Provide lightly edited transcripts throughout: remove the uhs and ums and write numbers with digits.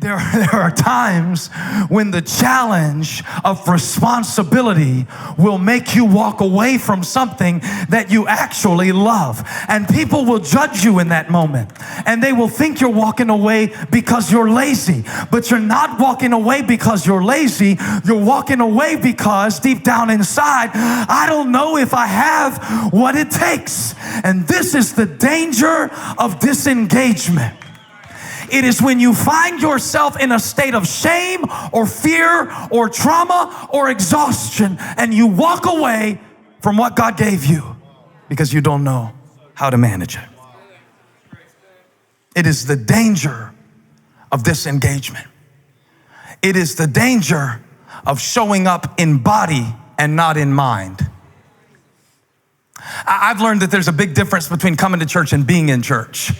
There are times when the challenge of responsibility will make you walk away from something that you actually love. And people will judge you in that moment. And they will think you're walking away because you're lazy. But you're not walking away because you're lazy. You're walking away because deep down inside, I don't know if I have what it takes. And this is the danger of disengagement. It is when you find yourself in a state of shame or fear or trauma or exhaustion and you walk away from what God gave you because you don't know how to manage it. It is the danger of disengagement. It is the danger of showing up in body and not in mind. I've learned that there's a big difference between coming to church and being in church.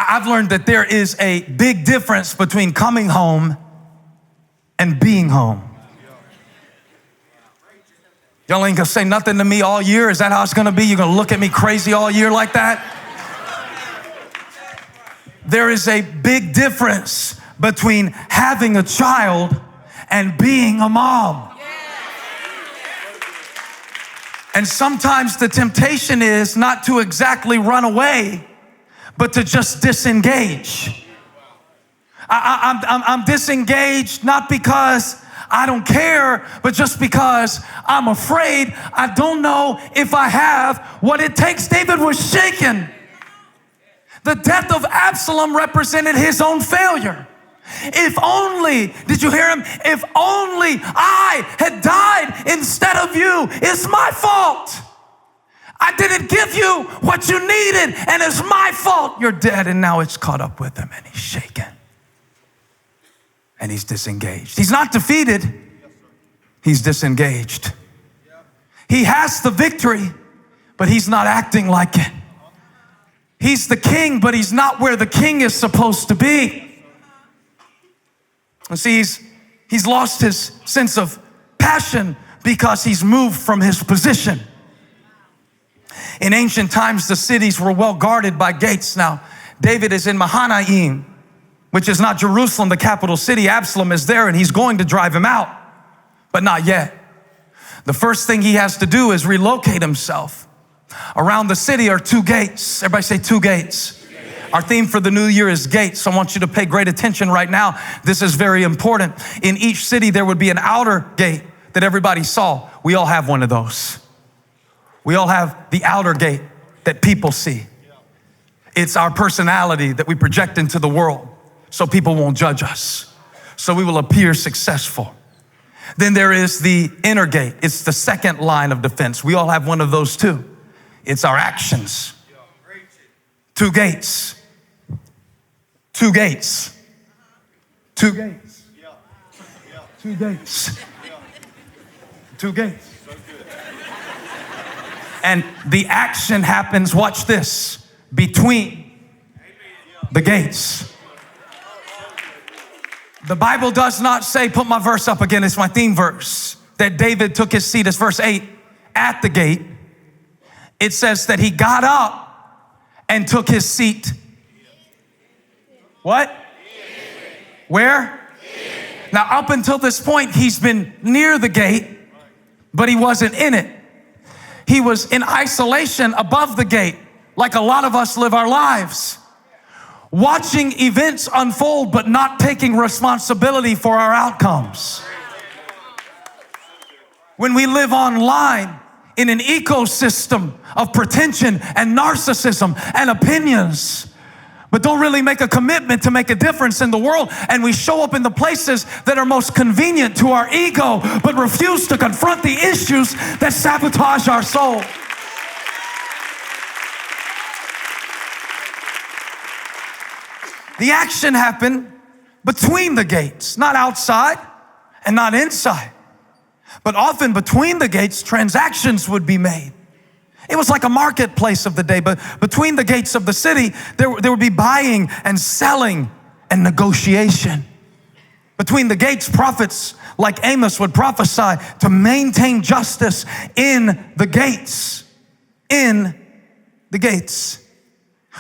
I've learned that there is a big difference between coming home and being home. Y'all ain't gonna say nothing to me all year? Is that how it's gonna be? You're gonna look at me crazy all year like that? There is a big difference between having a child and being a mom. And sometimes the temptation is not to exactly run away, but to just disengage. I'm disengaged not because I don't care, but just because I'm afraid. I don't know if I have what it takes. David was shaken. The death of Absalom represented his own failure. If only, did you hear him? If only I had died instead of you, it's my fault. I didn't give you what you needed, and it's my fault. You're dead, and now it's caught up with him, and he's shaken. And he's disengaged. He's not defeated. He's disengaged. He has the victory, but he's not acting like it. He's the king, but he's not where the king is supposed to be. And see, he's lost his sense of passion because he's moved from his position. In ancient times, the cities were well guarded by gates. Now, David is in Mahanaim, which is not Jerusalem, the capital city. Absalom is there, and he's going to drive him out, but not yet. The first thing he has to do is relocate himself. Around the city are two gates. Everybody say two gates. Our theme for the new year is gates. So I want you to pay great attention right now. This is very important. In each city, there would be an outer gate that everybody saw. We all have one of those. We all have the outer gate that people see. It's our personality that we project into the world so people won't judge us, so we will appear successful. Then there is the inner gate. It's the second line of defense. We all have one of those too. It's our actions. Two gates. Two gates. Two gates. Two gates. Two gates. And the action happens, watch this, between the gates. The Bible does not say, put my verse up again, it's my theme verse, that David took his seat, it's verse 8, at the gate. It says that he got up and took his seat. What? Where? Now, up until this point, he's been near the gate, but he wasn't in it. He was in isolation above the gate, like a lot of us live our lives, watching events unfold, but not taking responsibility for our outcomes. When we live online in an ecosystem of pretension and narcissism and opinions, but don't really make a commitment to make a difference in the world, and we show up in the places that are most convenient to our ego, but refuse to confront the issues that sabotage our soul. The action happened between the gates, not outside and not inside, but often between the gates, transactions would be made. It was like a marketplace of the day, but between the gates of the city, there would be buying and selling and negotiation. Between the gates, prophets like Amos would prophesy to maintain justice in the gates. In the gates.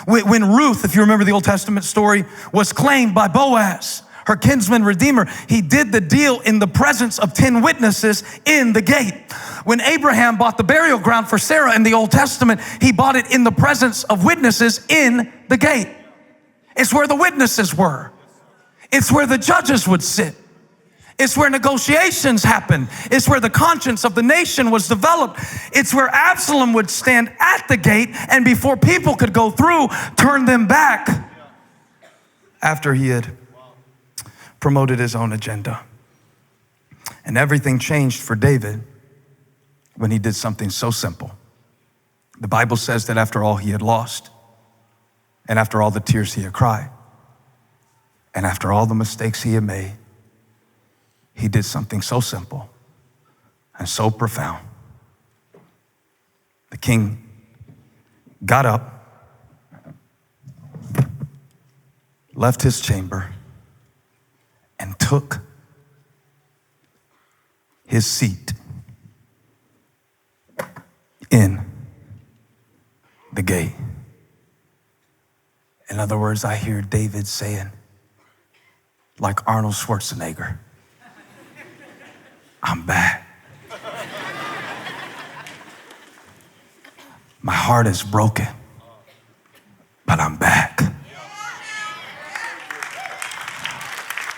When Ruth, if you remember the Old Testament story, was claimed by Boaz, her kinsman redeemer, he did the deal in the presence of 10 witnesses in the gate. When Abraham bought the burial ground for Sarah in the Old Testament, he bought it in the presence of witnesses in the gate. It's where the witnesses were. It's where the judges would sit. It's where negotiations happened. It's where the conscience of the nation was developed. It's where Absalom would stand at the gate and before people could go through, turn them back after he had promoted his own agenda. And everything changed for David when he did something so simple. The Bible says that after all he had lost, and after all the tears he had cried, and after all the mistakes he had made, he did something so simple and so profound. The king got up, left his chamber, and took his seat in the gate. In other words, I hear David saying, like Arnold Schwarzenegger, I'm back. My heart is broken, but I'm back.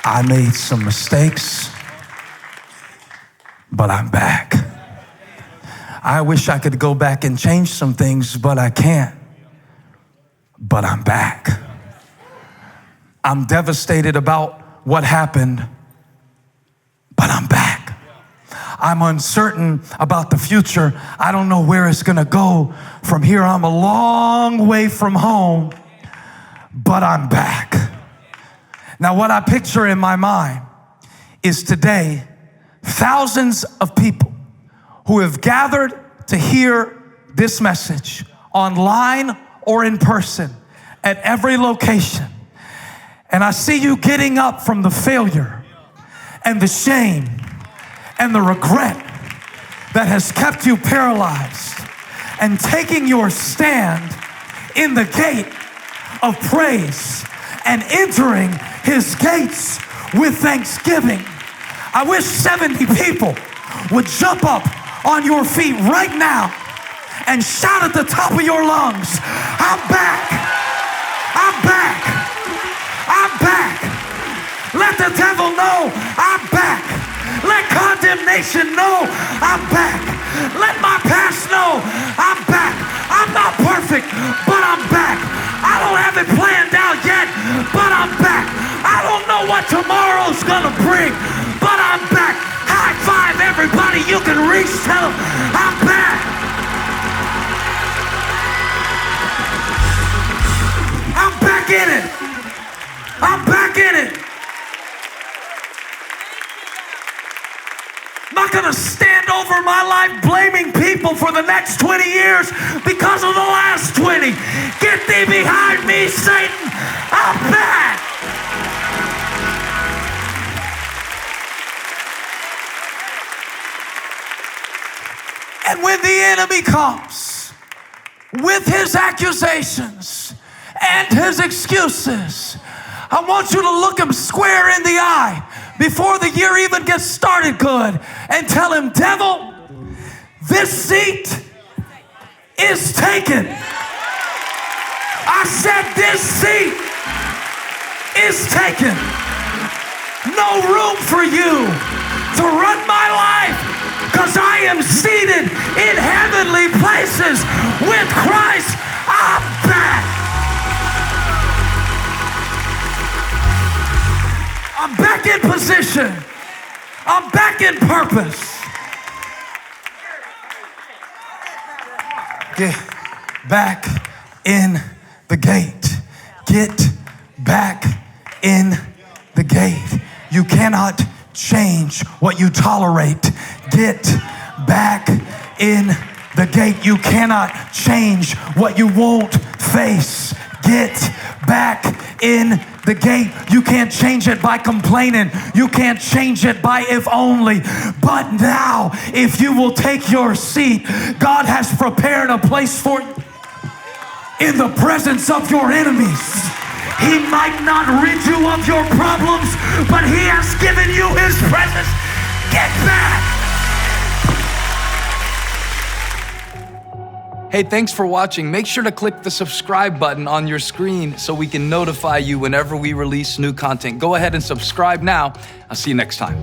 I made some mistakes, but I'm back. I wish I could go back and change some things, but I can't. But I'm back. I'm devastated about what happened, but I'm back. I'm uncertain about the future. I don't know where it's gonna go from here. I'm a long way from home, but I'm back. Now, what I picture in my mind is today, thousands of people who have gathered to hear this message online or in person at every location. And I see you getting up from the failure and the shame and the regret that has kept you paralyzed and taking your stand in the gate of praise and entering his gates with thanksgiving. I wish 70 people would jump up on your feet right now and shout at the top of your lungs, I'm back, I'm back, I'm back. Let the devil know I'm back. Let condemnation know I'm back. Let my past know I'm back. I'm not perfect, but I'm back. I don't have it planned out yet, but I'm back. I don't know what tomorrow's gonna bring, but I'm back. High five everybody you can reach, tell them I'm back. I'm back in it. I'm back in it. I'm not gonna stand over my life blaming people for the next 20 years because of the last 20. Get thee behind me, Satan. I'm back. And when the enemy comes with his accusations and his excuses, I want you to look him square in the eye before the year even gets started good and tell him, devil, this seat is taken. I said this seat is taken. No room for you to run my life because I am seated in heavenly places with Christ. I'm back. I'm back in position. I'm back in purpose. Get back in the gate. Get back in the gate. You cannot change what you tolerate. Get back in the gate. You cannot change what you won't face. Get back in the gate. You can't change it by complaining. You can't change it by if only. But now, if you will take your seat, God has prepared a place for you in the presence of your enemies. He might not rid you of your problems, but he has given you his presence. Get back. Hey, thanks for watching. Make sure to click the subscribe button on your screen so we can notify you whenever we release new content. Go ahead and subscribe now. I'll see you next time.